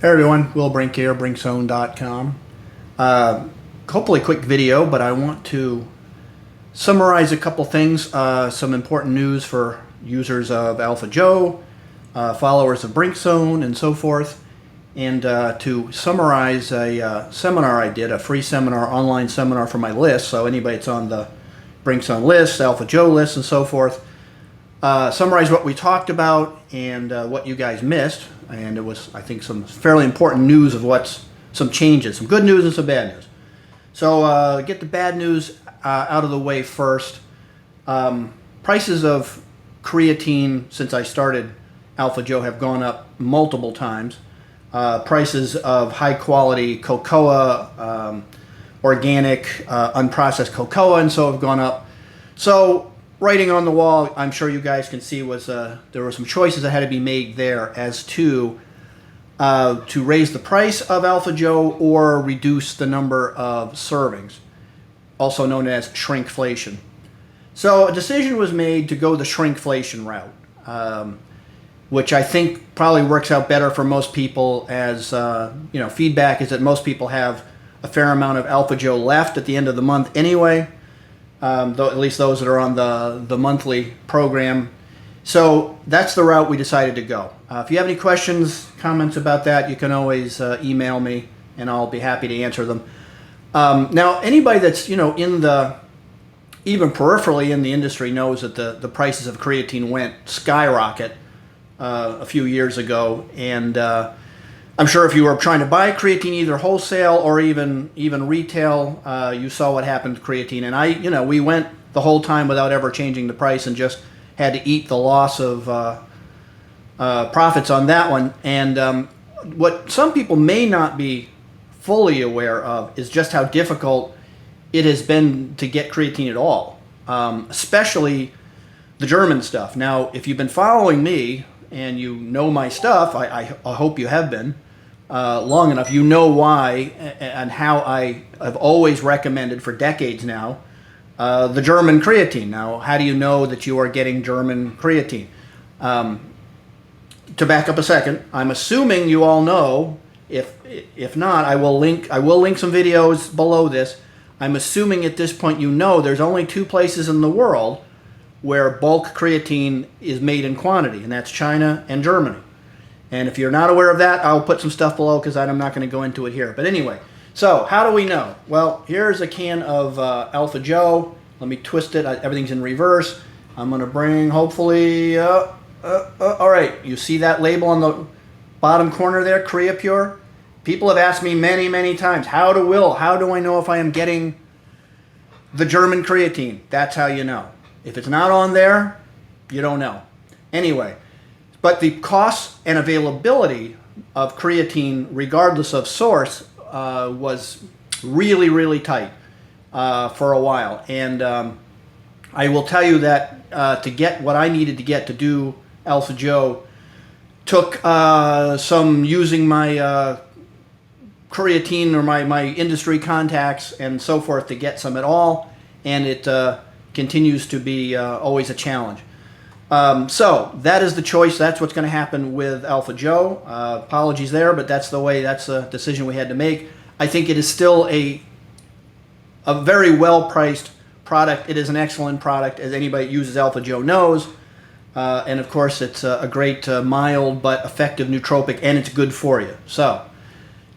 Hey everyone, Will Brink here, brinkzone.com. Hopefully quick video, but I want to summarize a couple things, some important news for users of AlphaJoe, followers of BrinkZone, and so forth, and to summarize a seminar I did, a free seminar, online seminar for my list, so anybody that's on the BrinkZone list, AlphaJoe list, and so forth. Summarize what we talked about and what you guys missed, and it was, I think, some fairly important news of some changes, some good news and some bad news. So get the bad news out of the way first. Prices of creatine since I started AlphaJoe have gone up multiple times. Prices of high quality cocoa, organic, unprocessed cocoa, and so have gone up. So writing on the wall, I'm sure you guys can see, was there were some choices that had to be made there as to raise the price of AlphaJoe or reduce the number of servings, also known as shrinkflation. So a decision was made to go the shrinkflation route, which I think probably works out better for most people, as feedback is that most people have a fair amount of AlphaJoe left at the end of the month anyway. At least those that are on the monthly program. So that's the route we decided to go. If you have any questions, comments about that, you can always email me, and I'll be happy to answer them. Now, anybody that's even peripherally in the industry knows that the prices of creatine went skyrocket a few years ago, and I'm sure if you were trying to buy creatine either wholesale or even retail, you saw what happened to creatine. And we went the whole time without ever changing the price and just had to eat the loss of profits on that one. And what some people may not be fully aware of is just how difficult it has been to get creatine at all, especially the German stuff. Now, if you've been following me and you know my stuff, I hope you have been long enough, you know why and how I have always recommended for decades now the German creatine. Now, how do you know that you are getting German creatine? To back up a second, I'm assuming you all know. If not, I will link some videos below this. I'm assuming at this point you know there's only two places in the world where bulk creatine is made in quantity, and that's China and Germany. And if you're not aware of that, I'll put some stuff below because I'm not going to go into it here. But anyway, so how do we know? Well, here's a can of AlphaJoe. Let me twist it. Everything's in reverse. I'm going to bring, hopefully, all right. You see that label on the bottom corner there, CreaPure? People have asked me many, many times, how do I know if I am getting the German creatine? That's how you know. If it's not on there, you don't know. Anyway, but the cost and availability of creatine, regardless of source, was really, really tight for a while. And I will tell you that to get what I needed to get to do AlphaJoe took some using my creatine or my industry contacts and so forth to get some at all. And it continues to be always a challenge. So that is the choice. That's what's going to happen with AlphaJoe. Apologies there, but that's a decision we had to make. I think it is still a very well-priced product. It is an excellent product, as anybody that uses AlphaJoe knows. And of course, it's a great, mild but effective nootropic, and it's good for you. So,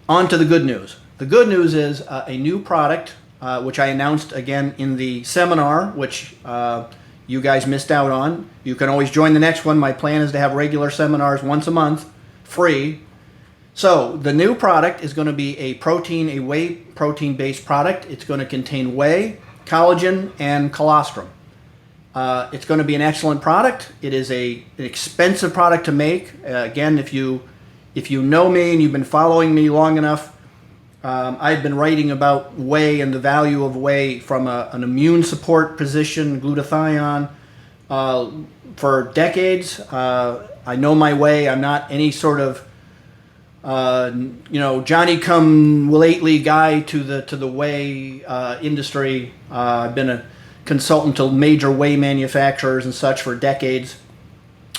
on to the good news. The good news is a new product, which I announced again in the seminar, which you guys missed out on. You can always join the next one. My plan is to have regular seminars once a month, free. So the new product is going to be a whey protein-based product. It's going to contain whey, collagen, and colostrum. It's going to be an excellent product. It is an expensive product to make. Again, if you know me and you've been following me long enough, I've been writing about whey and the value of whey from an immune support position, glutathione, for decades. I know my whey. I'm not any sort of Johnny-come-lately guy to the whey industry. I've been a consultant to major whey manufacturers and such for decades.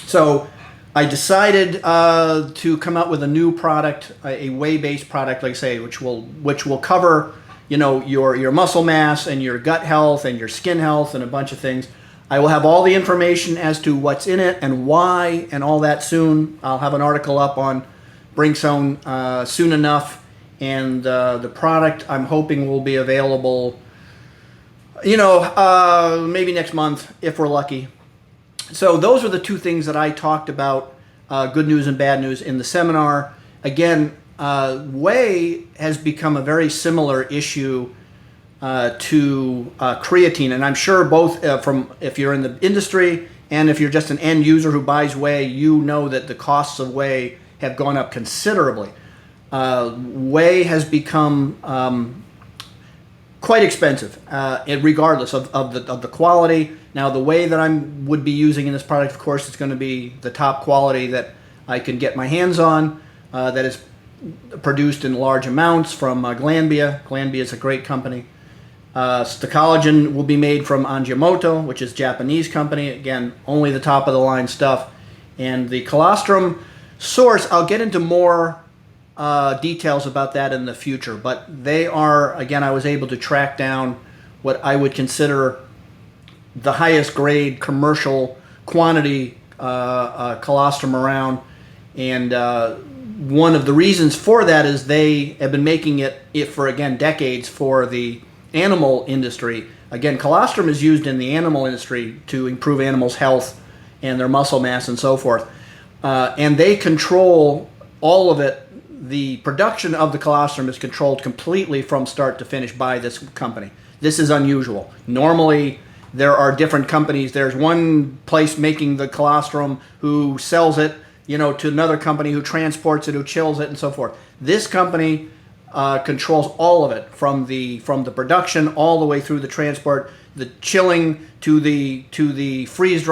So I decided to come out with a new product, a whey-based product, like I say, which will cover, you know, your muscle mass and your gut health and your skin health and a bunch of things. I will have all the information as to what's in it and why and all that soon. I'll have an article up on Brinzone soon enough, and the product I'm hoping will be available, you know, maybe next month if we're lucky. So those are the two things that I talked about, good news and bad news, in the seminar. Again, whey has become a very similar issue to creatine, and I'm sure both from if you're in the industry and if you're just an end user who buys whey, you know that the costs of whey have gone up considerably. Whey has become quite expensive, regardless of the quality. Now, the whey that I would be using in this product, of course, is going to be the top quality that I can get my hands on, that is produced in large amounts from Glanbia. Glanbia is a great company. The collagen will be made from Ajinomoto, which is a Japanese company. Again, only the top of the line stuff. And the colostrum source, I'll get into more details about that in the future. But they are, again, I was able to track down what I would consider the highest grade commercial quantity colostrum around. And one of the reasons for that is they have been making it for, again, decades for the animal industry. Again, colostrum is used in the animal industry to improve animals' health and their muscle mass and so forth. And they control all of it. The production of the colostrum is controlled completely from start to finish by this company. This is unusual. Normally, there are different companies. There's one place making the colostrum who sells it, you know, to another company who transports it, who chills it, and so forth. This company controls all of it, from the production all the way through the transport, the chilling to the freeze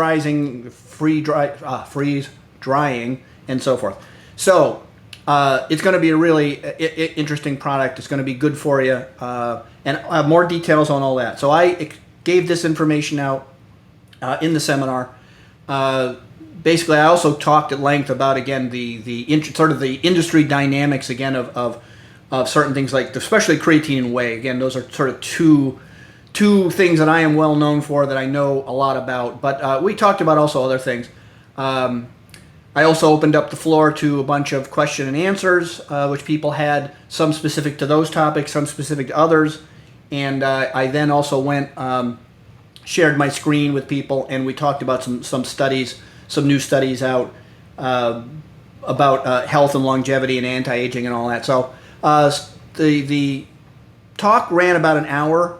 drying, and so forth. So it's going to be a really interesting product. It's going to be good for you, and I have more details on all that. So I gave this information out in the seminar. Basically, I also talked at length about, again, sort of the industry dynamics, again, of certain things, like especially creatine and whey. Again, those are sort of two things that I am well known for, that I know a lot about. But we talked about also other things. I also opened up the floor to a bunch of question and answers, which people had, some specific to those topics, some specific to others. And I then also went, shared my screen with people, and we talked about some studies, some new studies out about health and longevity and anti-aging and all that. So the talk ran about an hour.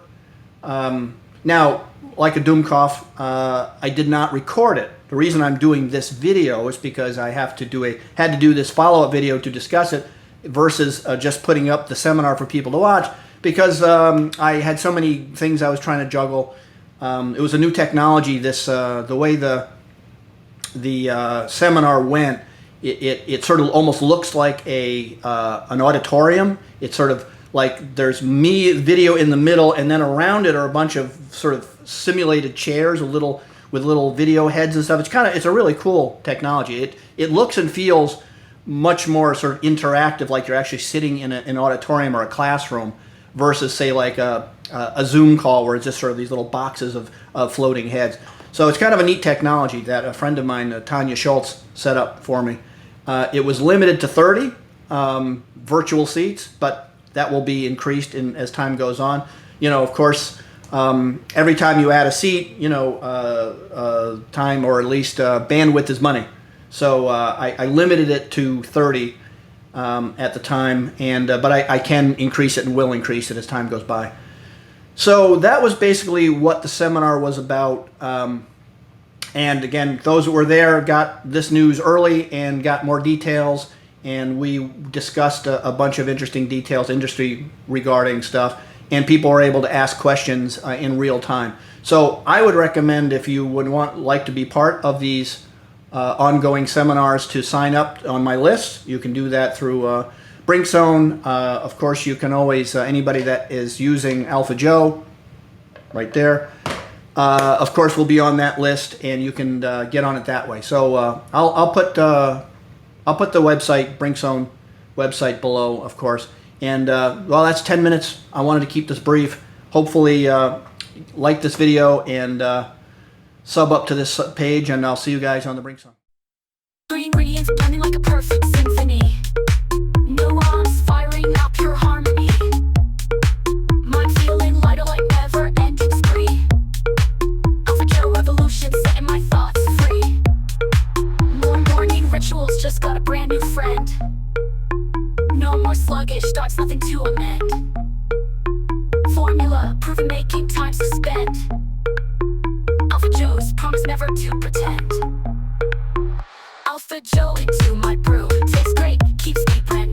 Now, like a Doomkoff, I did not record it. The reason I'm doing this video is because I had to do this follow-up video to discuss it, versus just putting up the seminar for people to watch, because I had so many things I was trying to juggle. It was a new technology. The way the seminar went, it sort of almost looks like an auditorium. It's sort of like there's me video in the middle, and then around it are a bunch of sort of simulated chairs with little video heads and stuff. It's a really cool technology. It looks and feels much more sort of interactive, like you're actually sitting in an auditorium or a classroom, versus, say, like a Zoom call where it's just sort of these little boxes of floating heads. So it's kind of a neat technology that a friend of mine, Tanya Schultz, set up for me. It was limited to 30 virtual seats, but that will be increased as time goes on. You know, of course, every time you add a seat, you know, time, or at least bandwidth, is money. So I limited it to 30 at the time, and but I can increase it and will increase it as time goes by. So that was basically what the seminar was about. And again, those that were there got this news early and got more details, and we discussed a bunch of interesting details, industry regarding stuff, and people were able to ask questions in real time. So I would recommend, if you would like to be part of these ongoing seminars, to sign up on my list. You can do that through Brinzone. Of course, you can always, anybody that is using AlphaJoe, right there, of course, will be on that list, and you can get on it that way. So I'll put the website, Brinkzone website below, of course. And well, that's 10 minutes. I wanted to keep this brief. Hopefully, like this video and sub up to this page, and I'll see you guys on the Brinkzone. Three ingredients blending like a perfect symphony. Nuance firing out pure harmony. Mind feeling lighter like never-ending spree. AlphaJoe revolution setting my thoughts free. More morning rituals, just got a brand new friend. No more sluggish thoughts, nothing to amend. Formula proven, making time suspend. AlphaJoe's promise never to pretend. AlphaJoe into my brew, tastes great, keeps me brand